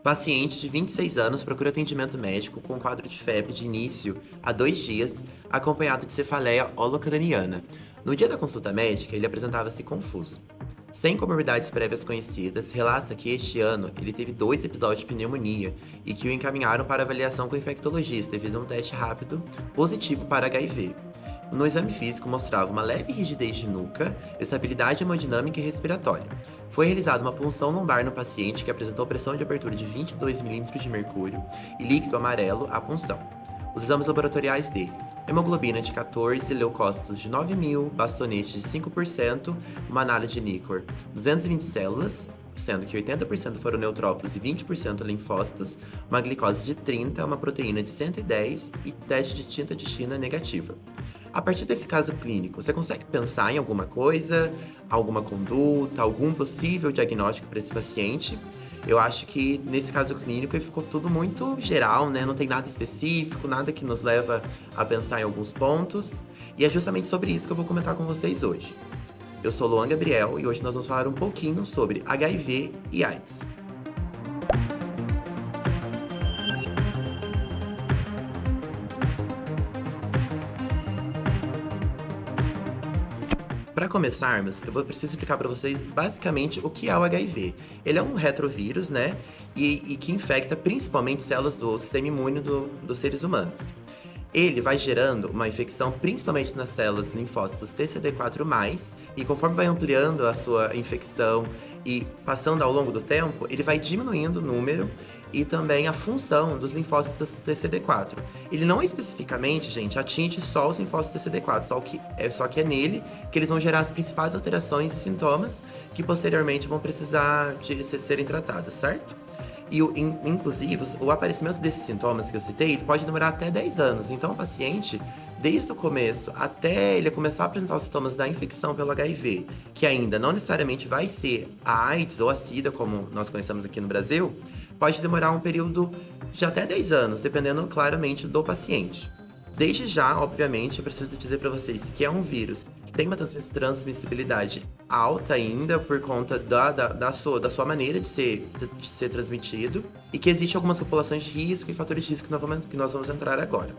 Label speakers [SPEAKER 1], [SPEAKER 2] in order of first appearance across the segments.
[SPEAKER 1] Paciente de 26 anos procura atendimento médico com quadro de febre de início há 2 dias, acompanhado de cefaleia holocraniana. No dia da consulta médica, ele apresentava-se confuso. Sem comorbidades prévias conhecidas, relata que este ano ele teve 2 episódios de pneumonia e que o encaminharam para avaliação com o infectologista devido a um teste rápido positivo para HIV. No exame físico mostrava uma leve rigidez de nuca, estabilidade hemodinâmica e respiratória. Foi realizada uma punção lombar no paciente que apresentou pressão de abertura de 22 milímetros de mercúrio e líquido amarelo à punção. Os exames laboratoriais dele: hemoglobina de 14, leucócitos de 9.000, bastonete de 5%, uma análise de Nicor 220 células, sendo que 80% foram neutrófilos e 20% linfócitos, uma glicose de 30, uma proteína de 110 e teste de tinta de China negativa. A partir desse caso clínico, você consegue pensar em alguma coisa, alguma conduta, algum possível diagnóstico para esse paciente? Eu acho que nesse caso clínico ficou tudo muito geral, né? Não tem nada específico, nada que nos leva a pensar em alguns pontos. E é justamente sobre isso que eu vou comentar com vocês hoje. Eu sou Luan Gabriel e hoje nós vamos falar um pouquinho sobre HIV e AIDS. Para começarmos, preciso explicar para vocês basicamente o que é o HIV. Ele é um retrovírus, né? E que infecta principalmente células do sistema imune dos seres humanos. Ele vai gerando uma infecção principalmente nas células linfócitos TCD4+, e conforme vai ampliando a sua infecção e passando ao longo do tempo, ele vai diminuindo o número e também a função dos linfócitos TCD4. Ele não especificamente, gente, atinge só os linfócitos TCD4, só que é nele que eles vão gerar as principais alterações e sintomas que posteriormente vão precisar de serem tratadas, certo? E, inclusive, o aparecimento desses sintomas que eu citei pode demorar até 10 anos. Então, o paciente, desde o começo até ele começar a apresentar os sintomas da infecção pelo HIV, que ainda não necessariamente vai ser a AIDS ou a SIDA, como nós conhecemos aqui no Brasil, pode demorar um período de até 10 anos, dependendo claramente do paciente. Desde já, obviamente, eu preciso dizer para vocês que é um vírus que tem uma transmissibilidade alta ainda por conta da sua maneira de ser transmitido e que existe algumas populações de risco e fatores de risco que nós vamos entrar agora.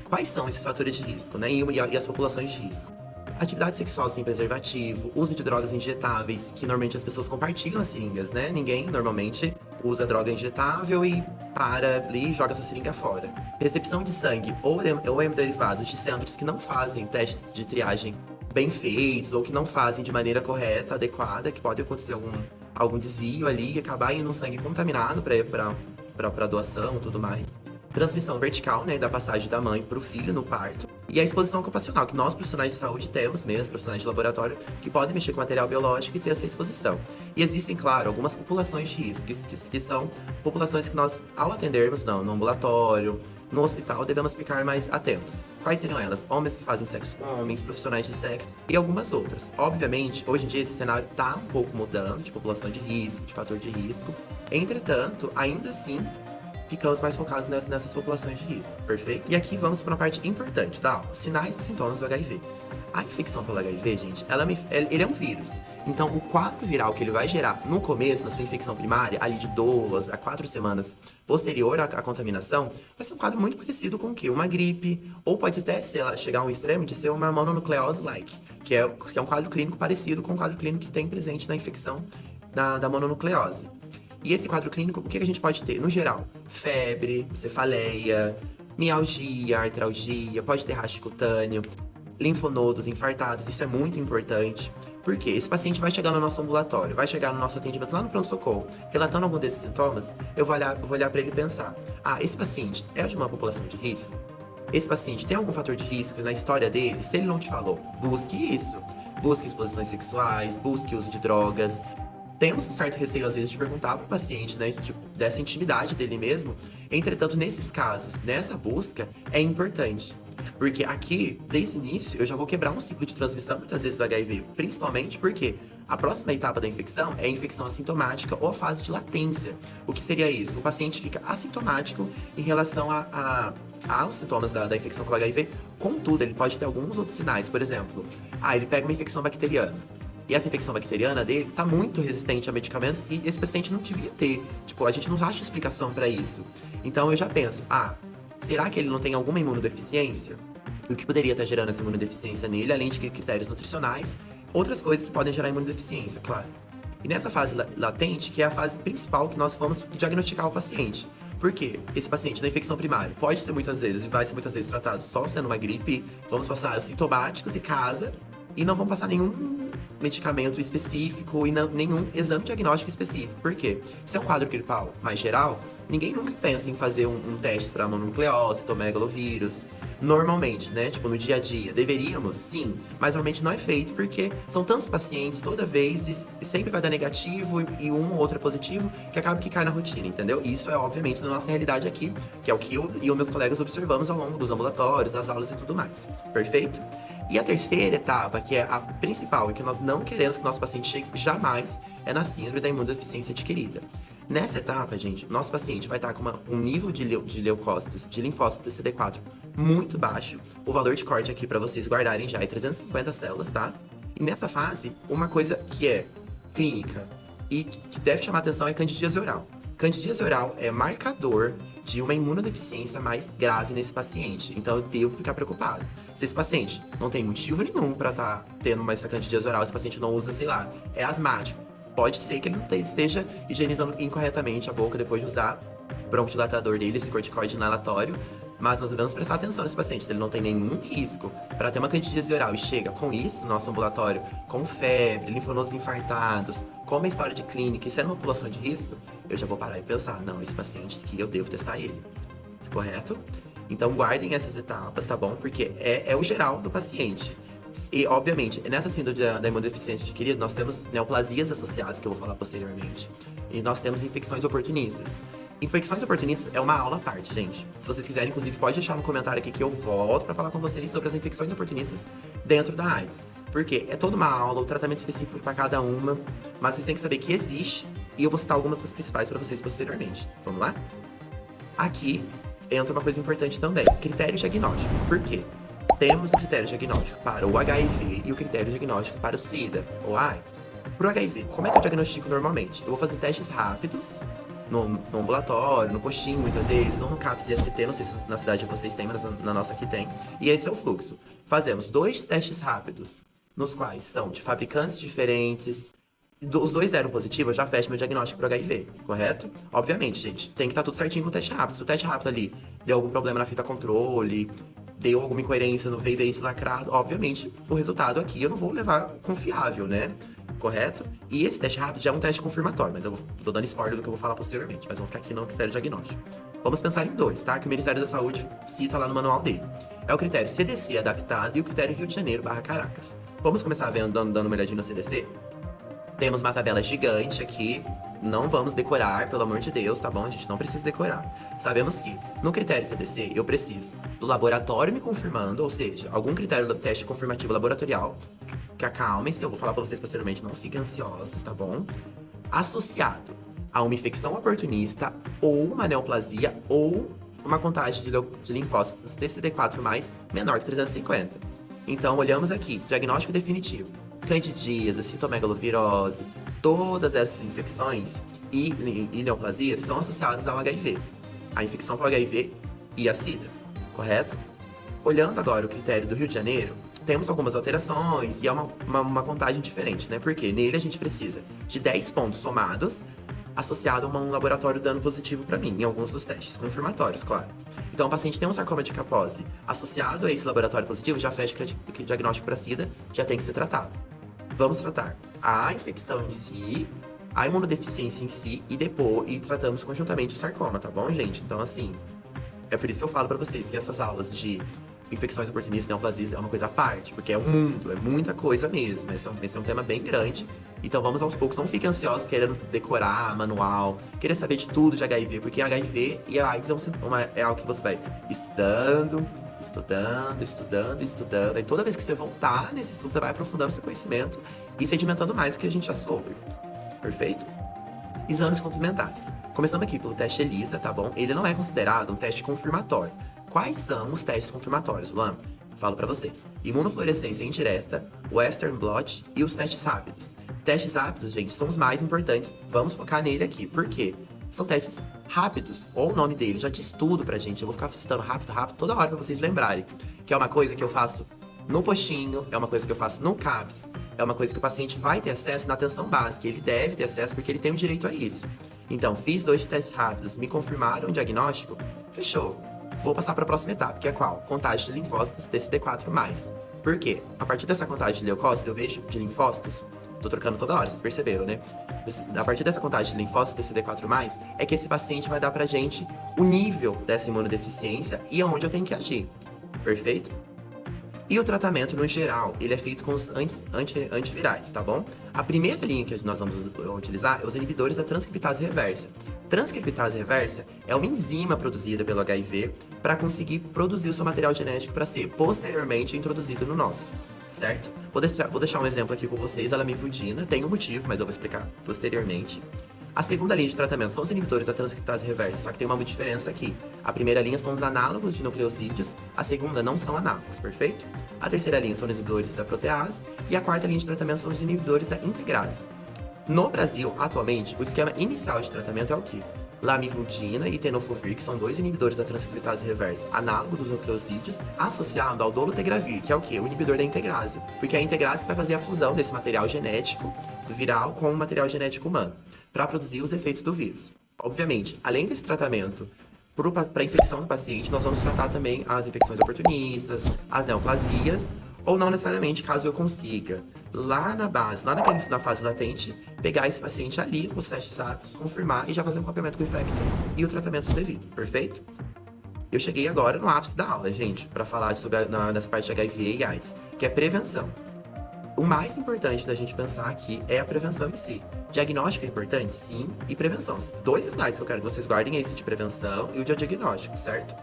[SPEAKER 1] Quais são esses fatores de risco, né? E as populações de risco? Atividade sexual sem preservativo, uso de drogas injetáveis, que normalmente as pessoas compartilham as seringas, né? Ninguém normalmente usa droga injetável e para ali e joga essa seringa fora. Recepção de sangue ou hemoderivados de centros que não fazem testes de triagem bem feitos ou que não fazem de maneira correta, adequada, que pode acontecer algum desvio ali e acabar indo um sangue contaminado para doação e tudo mais. Transmissão vertical, né, da passagem da mãe para o filho no parto. E a exposição ocupacional, que nós profissionais de saúde temos mesmo, profissionais de laboratório, que podem mexer com material biológico e ter essa exposição. E existem, claro, algumas populações de risco, que são populações que nós, ao atendermos no ambulatório, no hospital, devemos ficar mais atentos. Quais seriam elas? Homens que fazem sexo com homens, profissionais de sexo e algumas outras. Obviamente, hoje em dia esse cenário está um pouco mudando, de população de risco, de fator de risco. Entretanto, ainda assim, ficamos mais focados nessas populações de risco, perfeito? E aqui vamos para uma parte importante da aula: sinais e sintomas do HIV. A infecção pelo HIV, gente, ele é um vírus. Então, o quadro viral que ele vai gerar no começo, na sua infecção primária, ali de 2 a 4 semanas posterior à contaminação, vai ser um quadro muito parecido com o quê? Uma gripe, ou pode até chegar a um extremo de ser uma mononucleose-like, que é um quadro clínico parecido com o quadro clínico que tem presente na infecção da mononucleose. E esse quadro clínico, o que a gente pode ter? No geral, febre, cefaleia, mialgia, artralgia, pode ter rash cutâneo, linfonodos infartados, isso é muito importante. Porque esse paciente vai chegar no nosso ambulatório, vai chegar no nosso atendimento lá no pronto-socorro, relatando algum desses sintomas, eu vou olhar para ele e pensar: esse paciente é de uma população de risco? Esse paciente tem algum fator de risco na história dele? Se ele não te falou, busque isso. Busque exposições sexuais, busque uso de drogas. Temos um certo receio, às vezes, de perguntar para o paciente, né, dessa intimidade dele mesmo. Entretanto, nesses casos, nessa busca, é importante. Porque aqui, desde o início, eu já vou quebrar um ciclo de transmissão, muitas vezes, do HIV. Principalmente porque a próxima etapa da infecção é a infecção assintomática ou a fase de latência. O que seria isso? O paciente fica assintomático em relação aos sintomas da infecção pelo HIV. Contudo, ele pode ter alguns outros sinais. Por exemplo, ele pega uma infecção bacteriana. E essa infecção bacteriana dele tá muito resistente a medicamentos e esse paciente não devia ter. Tipo, a gente não acha explicação para isso. Então eu já penso, será que ele não tem alguma imunodeficiência? O que poderia estar gerando essa imunodeficiência nele, além de critérios nutricionais, outras coisas que podem gerar imunodeficiência, claro. E nessa fase latente, que é a fase principal que nós vamos diagnosticar o paciente. Por quê? Esse paciente na infecção primária pode ter muitas vezes, e vai ser muitas vezes tratado só sendo uma gripe, vamos passar sintomáticos e casa, e não vamos passar nenhum medicamento específico e nenhum exame diagnóstico específico. Por quê? Se é um quadro gripal mais geral, ninguém nunca pensa em fazer um teste para mononucleose, megalovírus. Normalmente, né? Tipo, no dia a dia. Deveríamos, sim, mas normalmente não é feito porque são tantos pacientes toda vez e sempre vai dar negativo e um ou outro é positivo que acaba que cai na rotina, entendeu? E isso é, obviamente, na nossa realidade aqui, que é o que eu e os meus colegas observamos ao longo dos ambulatórios, das aulas e tudo mais. Perfeito? E a terceira etapa, que é a principal e que nós não queremos que nosso paciente chegue jamais, é na síndrome da imunodeficiência adquirida. Nessa etapa, gente, nosso paciente vai estar com um nível de leucócitos, de linfócitos CD4 muito baixo. O valor de corte aqui para vocês guardarem já é 350 células, tá? E nessa fase, uma coisa que é clínica e que deve chamar atenção é candidíase oral. Candidíase oral é marcador de uma imunodeficiência mais grave nesse paciente. Então eu devo ficar preocupado. Se esse paciente não tem motivo nenhum para estar tendo essa candidíase oral, esse paciente não usa, sei lá, é asmático. Pode ser que ele não esteja higienizando incorretamente a boca depois de usar o broncodilatador dele, esse corticoide inalatório, mas nós devemos prestar atenção nesse paciente. Ele não tem nenhum risco para ter uma candidíase oral e chega com isso no nosso ambulatório, com febre, linfonodos infartados, com uma história de clínica e sendo uma população de risco, eu já vou parar e pensar, não, esse paciente aqui eu devo testar ele. Correto? Então guardem essas etapas, tá bom? Porque é o geral do paciente. E, obviamente, nessa síndrome da imunodeficiência adquirida, nós temos neoplasias associadas, que eu vou falar posteriormente. E nós temos infecções oportunistas. Infecções oportunistas é uma aula à parte, gente. Se vocês quiserem, inclusive, pode deixar no comentário aqui que eu volto pra falar com vocês sobre as infecções oportunistas dentro da AIDS. Porque é toda uma aula, o tratamento específico para cada uma, mas vocês têm que saber que existe, e eu vou citar algumas das principais para vocês posteriormente. Vamos lá? Aqui entra uma coisa importante também, critério diagnóstico. Por quê? Temos o critério diagnóstico para o HIV e o critério diagnóstico para o SIDA, ou AIDS. Para o HIV, como é que eu diagnostico normalmente? Eu vou fazer testes rápidos, no ambulatório, no postinho, muitas vezes, ou no CAPS e ST, não sei se na cidade de vocês tem, mas na nossa aqui tem. E esse é o fluxo. Fazemos 2 testes rápidos, nos quais são de fabricantes diferentes. Os 2 deram positivo, eu já fecho meu diagnóstico para HIV, correto? Obviamente, gente, tem que estar tudo certinho com o teste rápido. Se o teste rápido ali deu algum problema na fita controle, deu alguma incoerência no VVS lacrado, obviamente, o resultado aqui eu não vou levar confiável, né? Correto? E esse teste rápido já é um teste confirmatório, mas eu tô dando spoiler do que eu vou falar posteriormente, mas vamos ficar aqui no critério diagnóstico. Vamos pensar em 2, tá? Que o Ministério da Saúde cita lá no manual dele. É o critério CDC adaptado e o critério Rio de Janeiro / Caracas. Vamos começar dando uma olhadinha no CDC? Temos uma tabela gigante aqui, não vamos decorar, pelo amor de Deus, tá bom? A gente não precisa decorar. Sabemos que, no critério CDC, eu preciso do laboratório me confirmando, ou seja, algum critério do teste confirmativo laboratorial, que acalmem-se, eu vou falar pra vocês posteriormente, não fiquem ansiosos, tá bom? Associado a uma infecção oportunista, ou uma neoplasia, ou uma contagem de linfócitos TCD4+, menor que 350. Então, olhamos aqui, diagnóstico definitivo. Candidíase, citomegalovirose, todas essas infecções e neoplasias são associadas ao HIV. A infecção com HIV e a SIDA, correto? Olhando agora o critério do Rio de Janeiro, temos algumas alterações e é uma contagem diferente, né? Porque nele a gente precisa de 10 pontos somados associado a um laboratório dando positivo para mim, em alguns dos testes, confirmatórios, claro. Então, o paciente tem um sarcoma de Kaposi associado a esse laboratório positivo, já fecha que diagnóstico para SIDA, já tem que ser tratado. Vamos tratar a infecção em si, a imunodeficiência em si e tratamos conjuntamente o sarcoma, tá bom, gente? Então, assim, é por isso que eu falo para vocês que essas aulas de infecções oportunistas e neoplasias é uma coisa à parte, porque é um mundo, é muita coisa mesmo. Esse é um tema bem grande. Então vamos aos poucos, não fiquem ansiosos querendo decorar manual, querer saber de tudo de HIV, porque HIV e a AIDS é algo que você vai estudando, e toda vez que você voltar nesse estudo, você vai aprofundando seu conhecimento e sedimentando mais do que a gente já soube. Perfeito? Exames complementares. Começando aqui pelo teste ELISA, tá bom? Ele não é considerado um teste confirmatório. Quais são os testes confirmatórios, Luan? Falo pra vocês. Imunofluorescência indireta, Western blot e os testes rápidos. Testes rápidos, gente, são os mais importantes. Vamos focar nele aqui. Por quê? São testes rápidos, ou o nome dele já diz tudo pra gente. Eu vou ficar citando rápido, toda hora pra vocês lembrarem. Que é uma coisa que eu faço no postinho, é uma coisa que eu faço no CAPS, é uma coisa que o paciente vai ter acesso na atenção básica. Ele deve ter acesso porque ele tem o direito a isso. Então, fiz 2 testes rápidos, me confirmaram o diagnóstico, fechou. Vou passar para a próxima etapa, que é qual? Contagem de linfócitos TCD4+. Por quê? A partir dessa contagem de leucócitos, eu vejo de linfócitos, tô trocando toda hora, vocês perceberam, né? A partir dessa contagem de linfócitos TCD4+, é que esse paciente vai dar pra gente o nível dessa imunodeficiência e aonde eu tenho que agir. Perfeito? E o tratamento, no geral, ele é feito com os antivirais, tá bom? A primeira linha que nós vamos utilizar é os inibidores da transcriptase reversa. Transcriptase reversa é uma enzima produzida pelo HIV para conseguir produzir o seu material genético para ser posteriormente introduzido no nosso, certo? Vou deixar um exemplo aqui com vocês, a lamivudina, tem um motivo, mas eu vou explicar posteriormente. A segunda linha de tratamento são os inibidores da transcriptase reversa, só que tem uma diferença aqui. A primeira linha são os análogos de nucleosídeos, a segunda não são análogos, perfeito? A terceira linha são os inibidores da protease e a quarta linha de tratamento são os inibidores da integrase. No Brasil, atualmente, o esquema inicial de tratamento é o quê? Lamivudina e tenofovir, que são 2 inibidores da transcriptase reversa, análogo dos nucleosídeos, associado ao dolutegravir, que é o quê? O inibidor da integrase, porque é a integrase que vai fazer a fusão desse material genético do viral com o material genético humano, para produzir os efeitos do vírus. Obviamente, além desse tratamento para a infecção do paciente, nós vamos tratar também as infecções oportunistas, as neoplasias, ou não necessariamente, caso eu consiga, lá na base, na fase latente, pegar esse paciente ali com os testes rápidos, confirmar e já fazer um acompanhamento com o infecto e o tratamento devido, perfeito? Eu cheguei agora no ápice da aula, gente, para falar sobre nessa parte de HIV e AIDS, que é prevenção. O mais importante da gente pensar aqui é a prevenção em si. Diagnóstico é importante? Sim, e prevenção. 2 slides que eu quero que vocês guardem é esse de prevenção e o de diagnóstico, certo?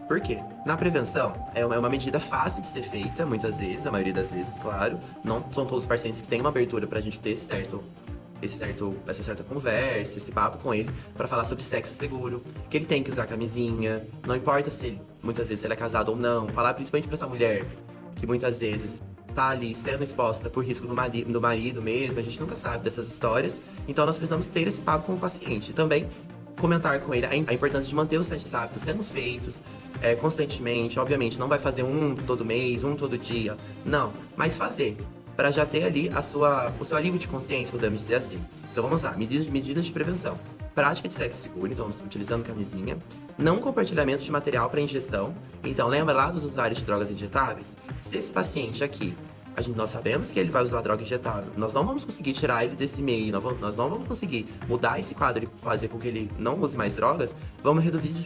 [SPEAKER 1] Por quê? Na prevenção, é uma medida fácil de ser feita, muitas vezes, a maioria das vezes, claro. Não são todos os pacientes que têm uma abertura pra gente ter essa certa conversa, esse papo com ele, pra falar sobre sexo seguro, que ele tem que usar camisinha, não importa se muitas vezes se ele é casado ou não, falar principalmente pra essa mulher, que muitas vezes tá ali sendo exposta por risco do marido mesmo, a gente nunca sabe dessas histórias, então nós precisamos ter esse papo com o paciente. Também comentar com ele a importância de manter os testes rápidos sendo feitos constantemente. Obviamente, não vai fazer um todo mês, um todo dia, não, mas fazer, para já ter ali o seu alívio de consciência, podemos dizer assim. Então vamos lá, medidas de prevenção. Prática de sexo seguro, então utilizando camisinha. Não compartilhamento de material para injeção. Então lembra lá dos usuários de drogas injetáveis? Se esse paciente aqui, nós sabemos que ele vai usar droga injetável, nós não vamos conseguir tirar ele desse meio, nós não vamos conseguir mudar esse quadro e fazer com que ele não use mais drogas, vamos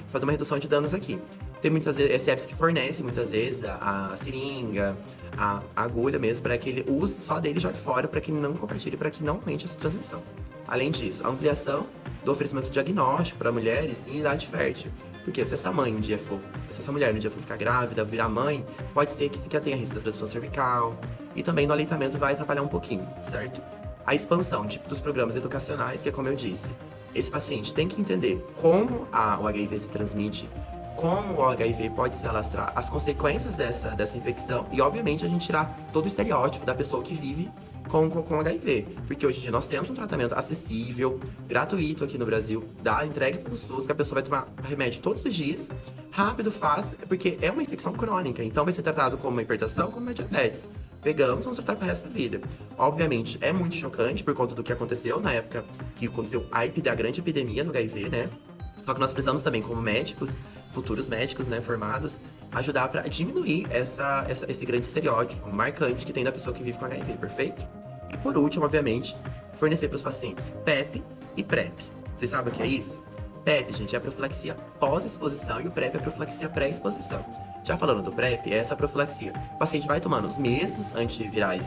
[SPEAKER 1] fazer uma redução de danos aqui. Tem muitas vezes SFs que fornecem muitas vezes a seringa, a agulha mesmo, para que ele use só dele já de fora, para que ele não compartilhe, para que não aumente essa transmissão. Além disso, a ampliação do oferecimento de diagnóstico para mulheres em idade fértil. Porque se essa mulher um dia for ficar grávida, virar mãe, pode ser que ela tenha risco da transmissão cervical, e também no aleitamento vai atrapalhar um pouquinho, certo? A expansão dos programas educacionais, que é como eu disse, esse paciente tem que entender como o HIV se transmite, como o HIV pode se alastrar, as consequências dessa infecção, e obviamente a gente tirar todo o estereótipo da pessoa que vive com HIV, porque hoje em dia nós temos um tratamento acessível, gratuito aqui no Brasil, entregue pelo SUS, que a pessoa vai tomar remédio todos os dias, rápido, fácil, porque é uma infecção crônica, então vai ser tratado como uma hipertensão, como uma diabetes. Pegamos, vamos tratar pro resto da vida. Obviamente, é muito chocante por conta do que aconteceu na época que aconteceu a grande epidemia do HIV, né? Só que nós precisamos também, como médicos, futuros médicos, né, formados, ajudar para diminuir esse grande estereótipo marcante que tem da pessoa que vive com HIV, perfeito? E por último, obviamente, fornecer para os pacientes PEP e PrEP. Vocês sabem o que é isso? PEP, gente, é a profilaxia pós-exposição e o PrEP é a profilaxia pré-exposição. Já falando do PrEP, é essa profilaxia. O paciente vai tomando os mesmos antivirais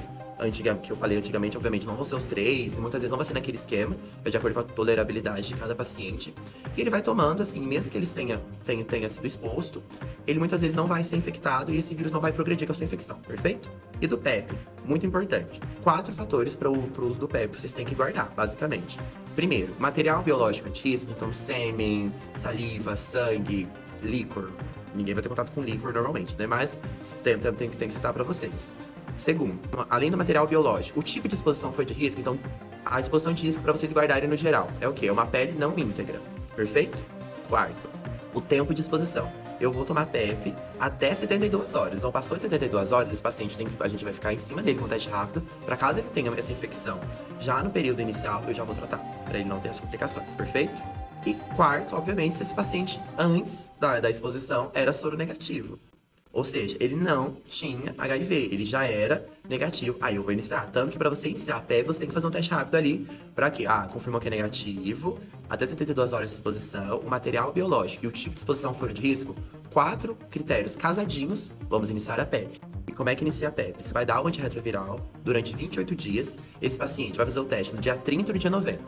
[SPEAKER 1] que eu falei antigamente, obviamente não vão ser os 3, muitas vezes não vai ser naquele esquema, é de acordo com a tolerabilidade de cada paciente. E ele vai tomando, assim, mesmo que ele tenha sido exposto, ele muitas vezes não vai ser infectado e esse vírus não vai progredir com a sua infecção, perfeito? E do PEP, muito importante, 4 fatores para o uso do PEP, vocês têm que guardar, basicamente. Primeiro, material biológico anti-risco, então sêmen, saliva, sangue, líquor. Ninguém vai ter contato com líquor normalmente, né? Mas tem que citar pra vocês. Segundo, além do material biológico, o tipo de exposição foi de risco, então a exposição de risco para vocês guardarem no geral é o quê? É uma pele não íntegra, perfeito? Quarto, o tempo de exposição. Eu vou tomar PEP até 72 horas. Então, passou de 72 horas, esse paciente a gente vai ficar em cima dele com teste rápido, para caso ele tenha essa infecção já no período inicial, eu já vou tratar, para ele não ter as complicações, perfeito? E quarto, obviamente, se esse paciente antes da exposição era soro negativo. Ou seja, ele não tinha HIV, ele já era negativo. Aí eu vou iniciar. Tanto que para você iniciar a PEP, você tem que fazer um teste rápido ali. Para quê? Confirmou que é negativo, até 72 horas de exposição, o material biológico e o tipo de exposição fora de risco. 4 critérios casadinhos, vamos iniciar a PEP. E como é que inicia a PEP? Você vai dar o antirretroviral durante 28 dias. Esse paciente vai fazer o teste no dia 30 e no dia 90.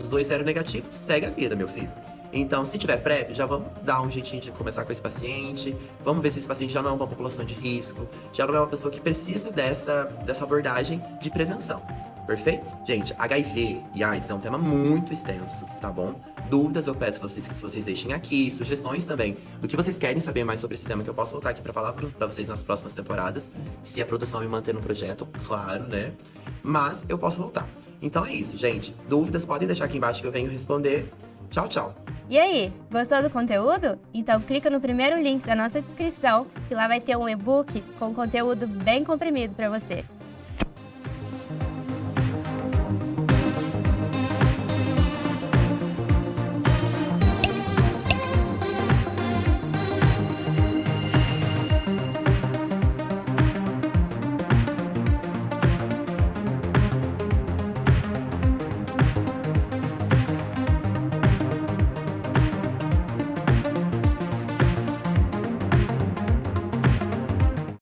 [SPEAKER 1] Os dois deram negativos, segue a vida, meu filho. Então, se tiver PrEP, já vamos dar um jeitinho de começar com esse paciente. Vamos ver se esse paciente já não é uma população de risco, já não é uma pessoa que precisa dessa abordagem de prevenção. Perfeito? Gente, HIV e AIDS é um tema muito extenso, tá bom? Dúvidas eu peço que vocês deixem aqui, sugestões também do que vocês querem saber mais sobre esse tema, que eu posso voltar aqui pra falar pra vocês nas próximas temporadas, se a produção me manter no projeto, claro, né? Mas eu posso voltar. Então é isso, gente. Dúvidas podem deixar aqui embaixo que eu venho responder. Tchau, tchau!
[SPEAKER 2] E aí, gostou do conteúdo? Então clica no primeiro link da nossa descrição, que lá vai ter um e-book com conteúdo bem comprimido para você.